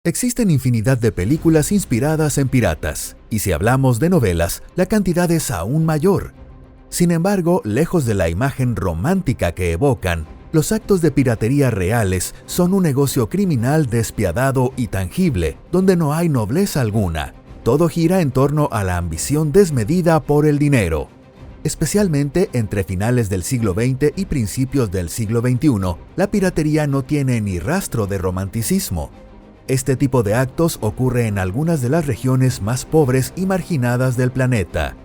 Existen infinidad de películas inspiradas en piratas, y si hablamos de novelas, la cantidad es aún mayor. Sin embargo, lejos de la imagen romántica que evocan, los actos de piratería reales son un negocio criminal despiadado y tangible, donde no hay nobleza alguna. Todo gira en torno a la ambición desmedida por el dinero. Especialmente entre finales del siglo XX y principios del siglo XXI, la piratería no tiene ni rastro de romanticismo. Este tipo de actos ocurre en algunas de las regiones más pobres y marginadas del planeta.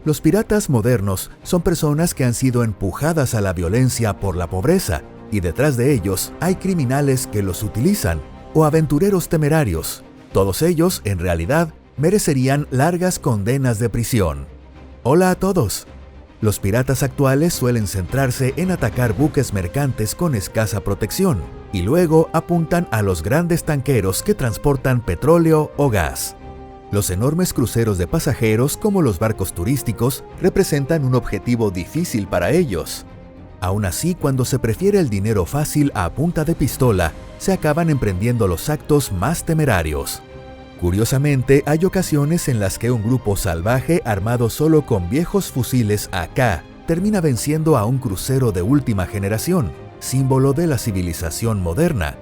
Los piratas modernos son personas que han sido empujadas a la violencia por la pobreza, y detrás de ellos hay criminales que los utilizan, o aventureros temerarios. Todos ellos, en realidad, merecerían largas condenas de prisión. Hola a todos. Los piratas actuales suelen centrarse en atacar buques mercantes con escasa protección, y luego apuntan a los grandes tanqueros que transportan petróleo o gas. Los enormes cruceros de pasajeros, como los barcos turísticos, representan un objetivo difícil para ellos. Aún así, cuando se prefiere el dinero fácil a punta de pistola, se acaban emprendiendo los actos más temerarios. Curiosamente, hay ocasiones en las que un grupo salvaje armado solo con viejos fusiles AK termina venciendo a un crucero de última generación, símbolo de la civilización moderna.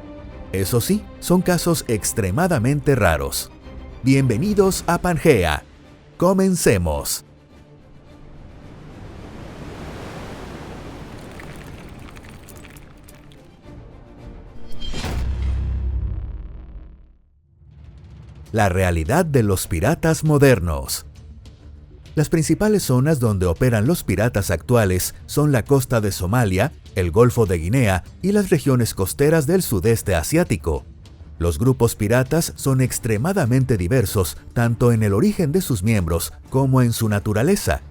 Eso sí, son casos extremadamente raros. Bienvenidos a Pangea. Comencemos. La realidad de los piratas modernos. Las principales zonas donde operan los piratas actuales son la costa de Somalia, el Golfo de Guinea y las regiones costeras del sudeste asiático. Los grupos piratas son extremadamente diversos, tanto en el origen de sus miembros como en su naturaleza.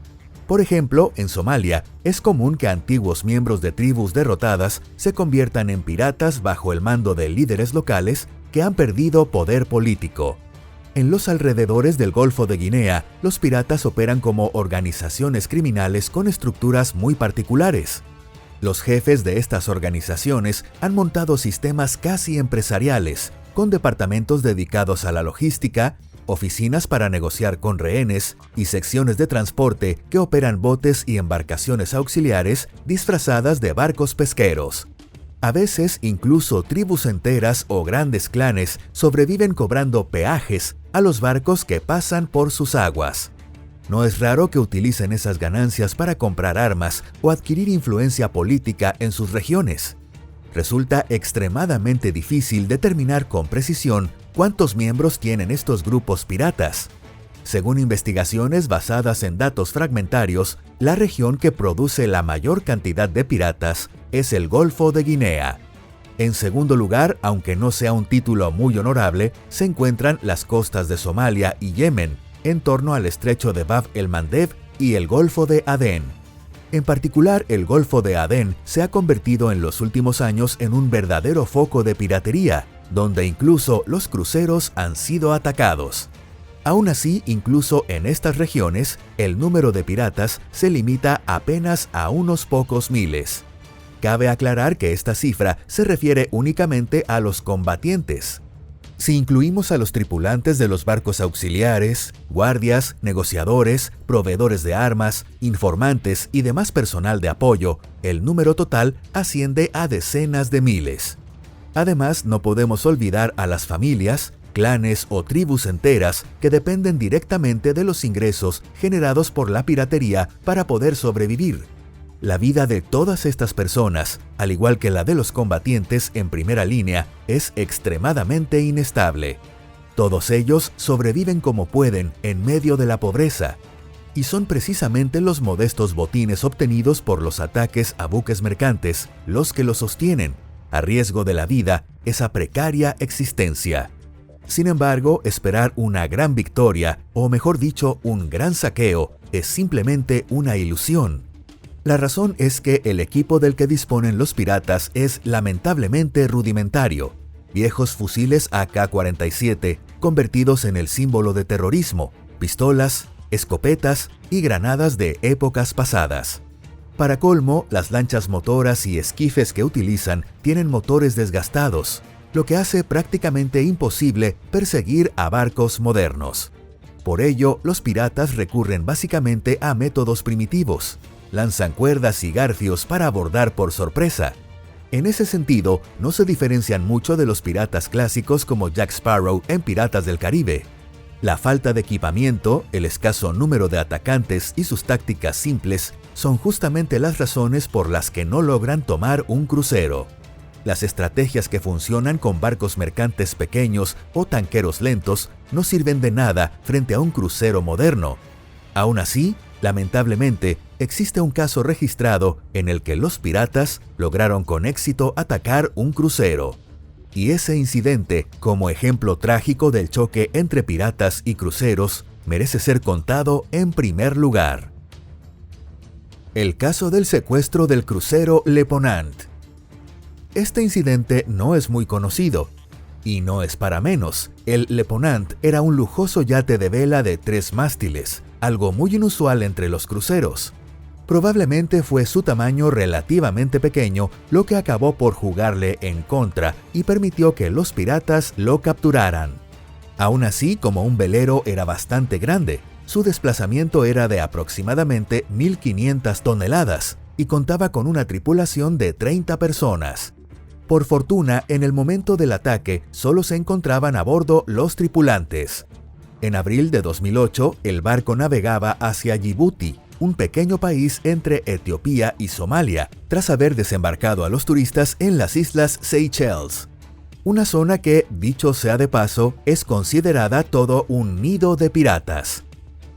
Por ejemplo, en Somalia, es común que antiguos miembros de tribus derrotadas se conviertan en piratas bajo el mando de líderes locales que han perdido poder político. En los alrededores del Golfo de Guinea, los piratas operan como organizaciones criminales con estructuras muy particulares. Los jefes de estas organizaciones han montado sistemas casi empresariales, con departamentos dedicados a la logística, oficinas para negociar con rehenes y secciones de transporte que operan botes y embarcaciones auxiliares disfrazadas de barcos pesqueros. A veces, incluso tribus enteras o grandes clanes sobreviven cobrando peajes a los barcos que pasan por sus aguas. No es raro que utilicen esas ganancias para comprar armas o adquirir influencia política en sus regiones. Resulta extremadamente difícil determinar con precisión cuántos miembros tienen estos grupos piratas. Según investigaciones basadas en datos fragmentarios, la región que produce la mayor cantidad de piratas es el Golfo de Guinea. En segundo lugar, aunque no sea un título muy honorable, se encuentran las costas de Somalia y Yemen, en torno al estrecho de Bab el-Mandeb y el Golfo de Adén. En particular, el Golfo de Adén se ha convertido en los últimos años en un verdadero foco de piratería, donde incluso los cruceros han sido atacados. Aún así, incluso en estas regiones, el número de piratas se limita apenas a unos pocos miles. Cabe aclarar que esta cifra se refiere únicamente a los combatientes. Si incluimos a los tripulantes de los barcos auxiliares, guardias, negociadores, proveedores de armas, informantes y demás personal de apoyo, el número total asciende a decenas de miles. Además, no podemos olvidar a las familias, clanes o tribus enteras que dependen directamente de los ingresos generados por la piratería para poder sobrevivir. La vida de todas estas personas, al igual que la de los combatientes en primera línea, es extremadamente inestable. Todos ellos sobreviven como pueden en medio de la pobreza, y son precisamente los modestos botines obtenidos por los ataques a buques mercantes los que los sostienen, a riesgo de la vida, esa precaria existencia. Sin embargo, esperar una gran victoria, o mejor dicho, un gran saqueo, es simplemente una ilusión. La razón es que el equipo del que disponen los piratas es lamentablemente rudimentario. Viejos fusiles AK-47 convertidos en el símbolo de terrorismo, pistolas, escopetas y granadas de épocas pasadas. Para colmo, las lanchas motoras y esquifes que utilizan tienen motores desgastados, lo que hace prácticamente imposible perseguir a barcos modernos. Por ello, los piratas recurren básicamente a métodos primitivos. Lanzan cuerdas y garfios para abordar por sorpresa. En ese sentido, no se diferencian mucho de los piratas clásicos como Jack Sparrow en Piratas del Caribe. La falta de equipamiento, el escaso número de atacantes y sus tácticas simples son justamente las razones por las que no logran tomar un crucero. Las estrategias que funcionan con barcos mercantes pequeños o tanqueros lentos no sirven de nada frente a un crucero moderno. Aún así, lamentablemente, existe un caso registrado en el que los piratas lograron con éxito atacar un crucero. Y ese incidente, como ejemplo trágico del choque entre piratas y cruceros, merece ser contado en primer lugar. El caso del secuestro del crucero Le Ponant. Este incidente no es muy conocido, y no es para menos. El Le Ponant era un lujoso yate de vela de 3 mástiles, algo muy inusual entre los cruceros. Probablemente fue su tamaño relativamente pequeño lo que acabó por jugarle en contra y permitió que los piratas lo capturaran. Aún así, como un velero era bastante grande, su desplazamiento era de aproximadamente 1.500 toneladas y contaba con una tripulación de 30 personas. Por fortuna, en el momento del ataque, solo se encontraban a bordo los tripulantes. En abril de 2008, el barco navegaba hacia Yibuti, un pequeño país entre Etiopía y Somalia, tras haber desembarcado a los turistas en las islas Seychelles. Una zona que, dicho sea de paso, es considerada todo un nido de piratas.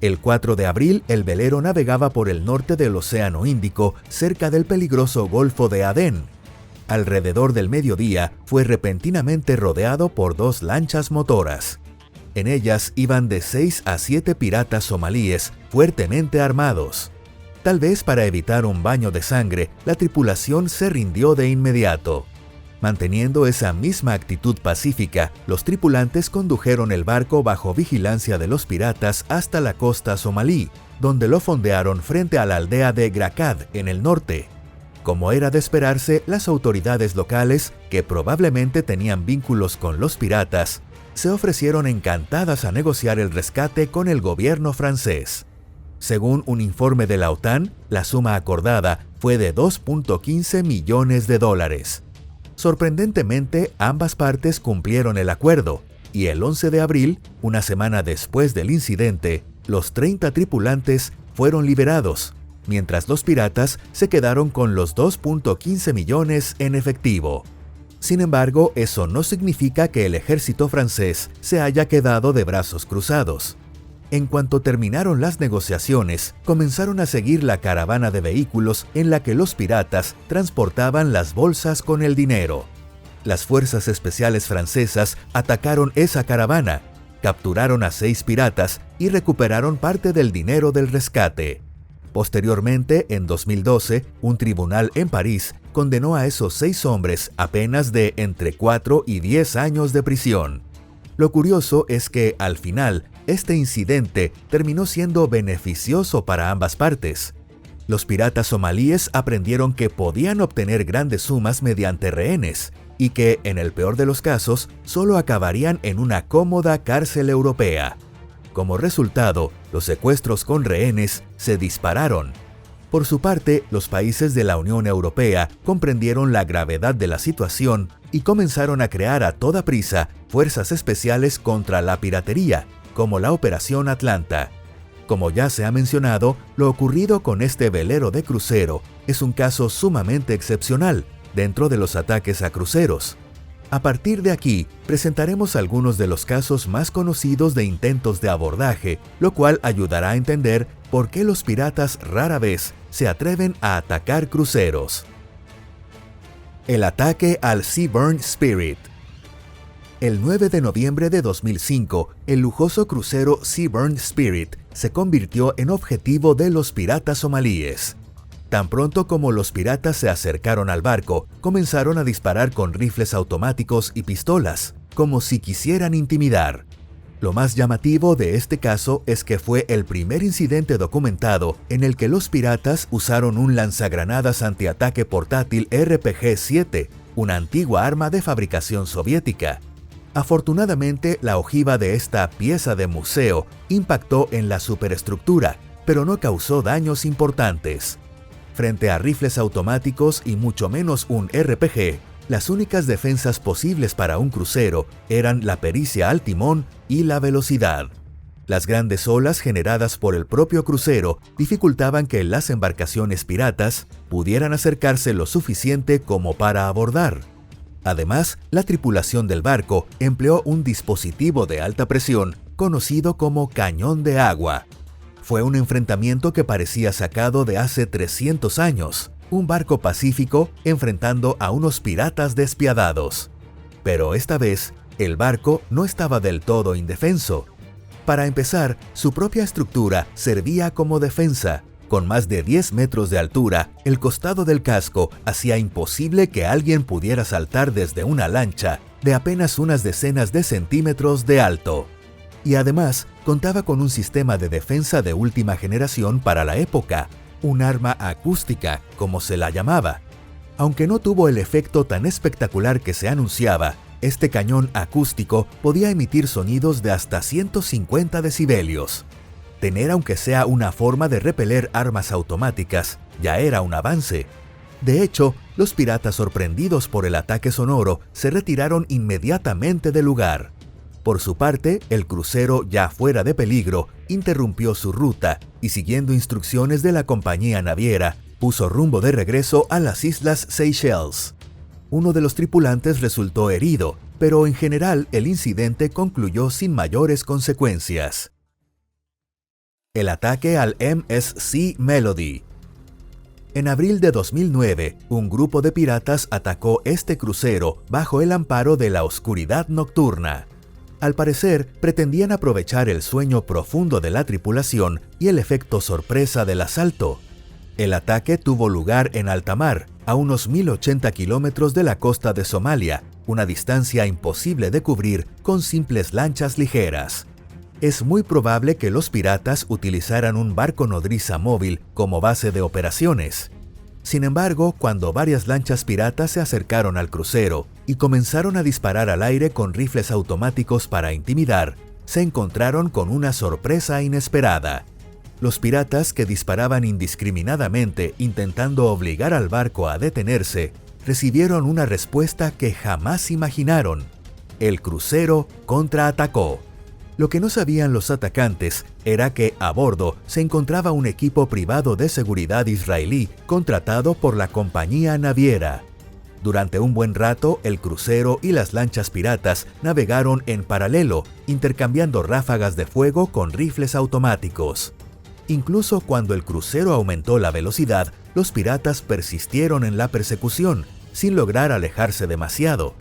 El 4 de abril, el velero navegaba por el norte del Océano Índico, cerca del peligroso Golfo de Adén. Alrededor del mediodía, fue repentinamente rodeado por 2 lanchas motoras. En ellas iban de 6 a 7 piratas somalíes fuertemente armados. Tal vez para evitar un baño de sangre, la tripulación se rindió de inmediato. Manteniendo esa misma actitud pacífica, los tripulantes condujeron el barco bajo vigilancia de los piratas hasta la costa somalí, donde lo fondearon frente a la aldea de Grakad en el norte. Como era de esperarse, las autoridades locales, que probablemente tenían vínculos con los piratas, se ofrecieron encantadas a negociar el rescate con el gobierno francés. Según un informe de la OTAN, la suma acordada fue de $2.15 millones. Sorprendentemente, ambas partes cumplieron el acuerdo, y el 11 de abril, una semana después del incidente, los 30 tripulantes fueron liberados, mientras los piratas se quedaron con los 2.15 millones en efectivo. Sin embargo, eso no significa que el ejército francés se haya quedado de brazos cruzados. En cuanto terminaron las negociaciones, comenzaron a seguir la caravana de vehículos en la que los piratas transportaban las bolsas con el dinero. Las fuerzas especiales francesas atacaron esa caravana, capturaron a 6 piratas y recuperaron parte del dinero del rescate. Posteriormente, en 2012, un tribunal en París condenó a esos 6 hombres a penas de entre 4 y 10 años de prisión. Lo curioso es que, al final, este incidente terminó siendo beneficioso para ambas partes. Los piratas somalíes aprendieron que podían obtener grandes sumas mediante rehenes y que, en el peor de los casos, solo acabarían en una cómoda cárcel europea. Como resultado, los secuestros con rehenes se dispararon. Por su parte, los países de la Unión Europea comprendieron la gravedad de la situación y comenzaron a crear a toda prisa fuerzas especiales contra la piratería, como la Operación Atlanta. Como ya se ha mencionado, lo ocurrido con este velero de crucero es un caso sumamente excepcional dentro de los ataques a cruceros. A partir de aquí, presentaremos algunos de los casos más conocidos de intentos de abordaje, lo cual ayudará a entender por qué los piratas rara vez se atreven a atacar cruceros. El ataque al Seaburn Spirit. El 9 de noviembre de 2005, el lujoso crucero Seaburn Spirit se convirtió en objetivo de los piratas somalíes. Tan pronto como los piratas se acercaron al barco, comenzaron a disparar con rifles automáticos y pistolas, como si quisieran intimidar. Lo más llamativo de este caso es que fue el primer incidente documentado en el que los piratas usaron un lanzagranadas antiataque portátil RPG-7, una antigua arma de fabricación soviética. Afortunadamente, la ojiva de esta pieza de museo impactó en la superestructura, pero no causó daños importantes. Frente a rifles automáticos y mucho menos un RPG, las únicas defensas posibles para un crucero eran la pericia al timón y la velocidad. Las grandes olas generadas por el propio crucero dificultaban que las embarcaciones piratas pudieran acercarse lo suficiente como para abordar. Además, la tripulación del barco empleó un dispositivo de alta presión conocido como cañón de agua. Fue un enfrentamiento que parecía sacado de hace 300 años, un barco pacífico enfrentando a unos piratas despiadados. Pero esta vez, el barco no estaba del todo indefenso. Para empezar, su propia estructura servía como defensa. Con más de 10 metros de altura, el costado del casco hacía imposible que alguien pudiera saltar desde una lancha de apenas unas decenas de centímetros de alto. Y además, contaba con un sistema de defensa de última generación para la época, un arma acústica, como se la llamaba. Aunque no tuvo el efecto tan espectacular que se anunciaba, este cañón acústico podía emitir sonidos de hasta 150 decibelios. Tener aunque sea una forma de repeler armas automáticas ya era un avance. De hecho, los piratas, sorprendidos por el ataque sonoro, se retiraron inmediatamente del lugar. Por su parte, el crucero, ya fuera de peligro, interrumpió su ruta y, siguiendo instrucciones de la compañía naviera, puso rumbo de regreso a las Islas Seychelles. Uno de los tripulantes resultó herido, pero en general el incidente concluyó sin mayores consecuencias. El ataque al MSC Melody. En abril de 2009, un grupo de piratas atacó este crucero bajo el amparo de la oscuridad nocturna. Al parecer, pretendían aprovechar el sueño profundo de la tripulación y el efecto sorpresa del asalto. El ataque tuvo lugar en alta mar, a unos 1080 kilómetros de la costa de Somalia, una distancia imposible de cubrir con simples lanchas ligeras. Es muy probable que los piratas utilizaran un barco nodriza móvil como base de operaciones. Sin embargo, cuando varias lanchas piratas se acercaron al crucero y comenzaron a disparar al aire con rifles automáticos para intimidar, se encontraron con una sorpresa inesperada. Los piratas, que disparaban indiscriminadamente intentando obligar al barco a detenerse, recibieron una respuesta que jamás imaginaron. El crucero contraatacó. Lo que no sabían los atacantes era que a bordo se encontraba un equipo privado de seguridad israelí contratado por la compañía naviera. Durante un buen rato, el crucero y las lanchas piratas navegaron en paralelo, intercambiando ráfagas de fuego con rifles automáticos. Incluso cuando el crucero aumentó la velocidad, los piratas persistieron en la persecución, sin lograr alejarse demasiado.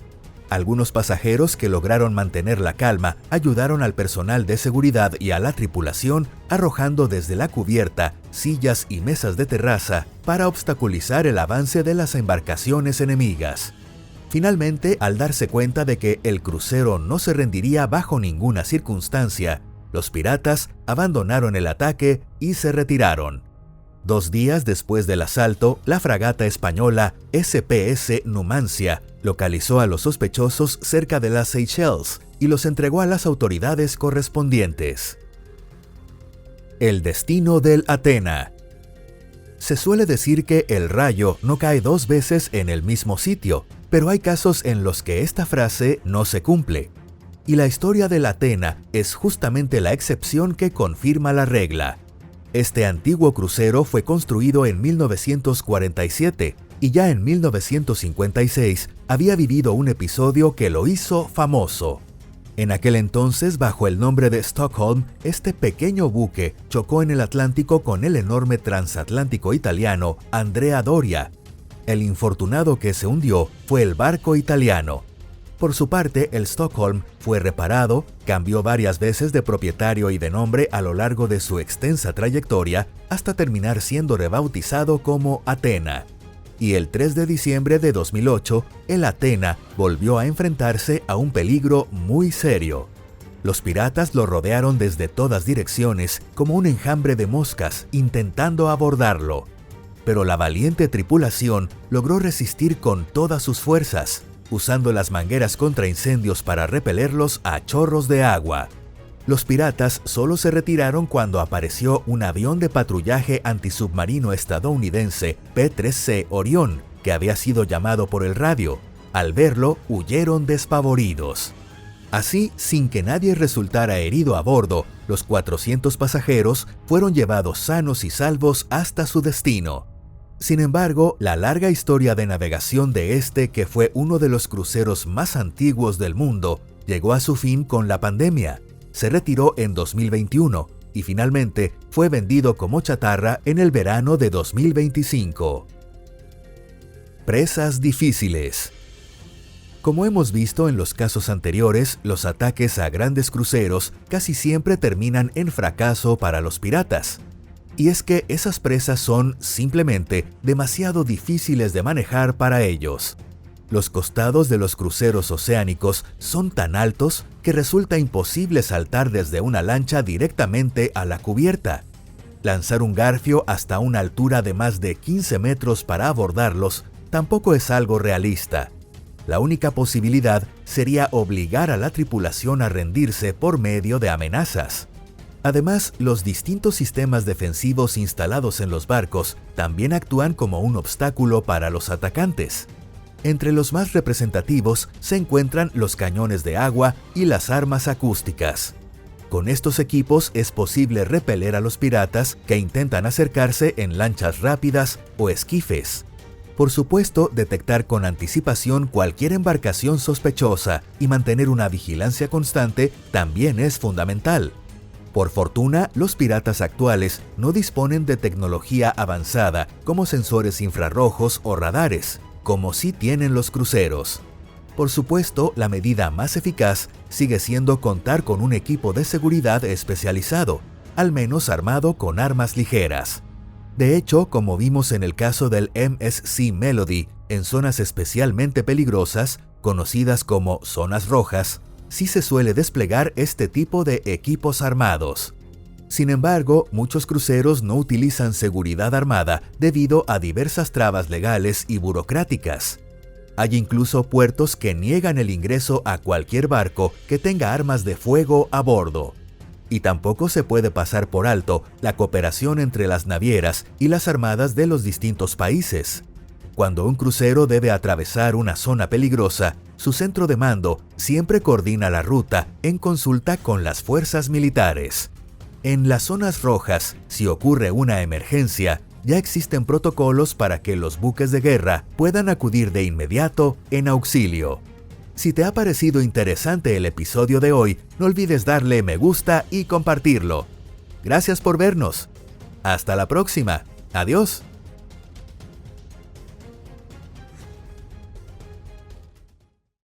Algunos pasajeros que lograron mantener la calma ayudaron al personal de seguridad y a la tripulación arrojando desde la cubierta sillas y mesas de terraza para obstaculizar el avance de las embarcaciones enemigas. Finalmente, al darse cuenta de que el crucero no se rendiría bajo ninguna circunstancia, los piratas abandonaron el ataque y se retiraron. 2 días después del asalto, la fragata española SPS Numancia localizó a los sospechosos cerca de las Seychelles y los entregó a las autoridades correspondientes. El destino del Athena. Se suele decir que el rayo no cae 2 veces en el mismo sitio, pero hay casos en los que esta frase no se cumple. Y la historia del Athena es justamente la excepción que confirma la regla. Este antiguo crucero fue construido en 1947 y ya en 1956 había vivido un episodio que lo hizo famoso. En aquel entonces, bajo el nombre de Stockholm, este pequeño buque chocó en el Atlántico con el enorme transatlántico italiano Andrea Doria. El infortunado que se hundió fue el barco italiano. Por su parte, el Stockholm fue reparado, cambió varias veces de propietario y de nombre a lo largo de su extensa trayectoria hasta terminar siendo rebautizado como Athena. Y el 3 de diciembre de 2008, el Athena volvió a enfrentarse a un peligro muy serio. Los piratas lo rodearon desde todas direcciones como un enjambre de moscas intentando abordarlo. pero la valiente tripulación logró resistir con todas sus fuerzas, usando las mangueras contra incendios para repelerlos a chorros de agua. Los piratas solo se retiraron cuando apareció un avión de patrullaje antisubmarino estadounidense P-3C Orión, que había sido llamado por el radio. Al verlo, huyeron despavoridos. Así, sin que nadie resultara herido a bordo, los 400 pasajeros fueron llevados sanos y salvos hasta su destino. Sin embargo, la larga historia de navegación de este, que fue uno de los cruceros más antiguos del mundo, llegó a su fin con la pandemia. Se retiró en 2021 y finalmente fue vendido como chatarra en el verano de 2025. Presas difíciles. Como hemos visto en los casos anteriores, los ataques a grandes cruceros casi siempre terminan en fracaso para los piratas. Y es que esas presas son simplemente demasiado difíciles de manejar para ellos. Los costados de los cruceros oceánicos son tan altos que resulta imposible saltar desde una lancha directamente a la cubierta. Lanzar un garfio hasta una altura de más de 15 metros para abordarlos tampoco es algo realista. La única posibilidad sería obligar a la tripulación a rendirse por medio de amenazas. Además, los distintos sistemas defensivos instalados en los barcos también actúan como un obstáculo para los atacantes. Entre los más representativos se encuentran los cañones de agua y las armas acústicas. Con estos equipos es posible repeler a los piratas que intentan acercarse en lanchas rápidas o esquifes. Por supuesto, detectar con anticipación cualquier embarcación sospechosa y mantener una vigilancia constante también es fundamental. Por fortuna, los piratas actuales no disponen de tecnología avanzada como sensores infrarrojos o radares, como sí tienen los cruceros. Por supuesto, la medida más eficaz sigue siendo contar con un equipo de seguridad especializado, al menos armado con armas ligeras. De hecho, como vimos en el caso del MSC Melody, en zonas especialmente peligrosas, conocidas como zonas rojas, sí se suele desplegar este tipo de equipos armados. Sin embargo, muchos cruceros no utilizan seguridad armada debido a diversas trabas legales y burocráticas. Hay incluso puertos que niegan el ingreso a cualquier barco que tenga armas de fuego a bordo. Y tampoco se puede pasar por alto la cooperación entre las navieras y las armadas de los distintos países. Cuando un crucero debe atravesar una zona peligrosa, su centro de mando siempre coordina la ruta en consulta con las fuerzas militares. En las zonas rojas, si ocurre una emergencia, ya existen protocolos para que los buques de guerra puedan acudir de inmediato en auxilio. Si te ha parecido interesante el episodio de hoy, no olvides darle me gusta y compartirlo. Gracias por vernos. Hasta la próxima. Adiós.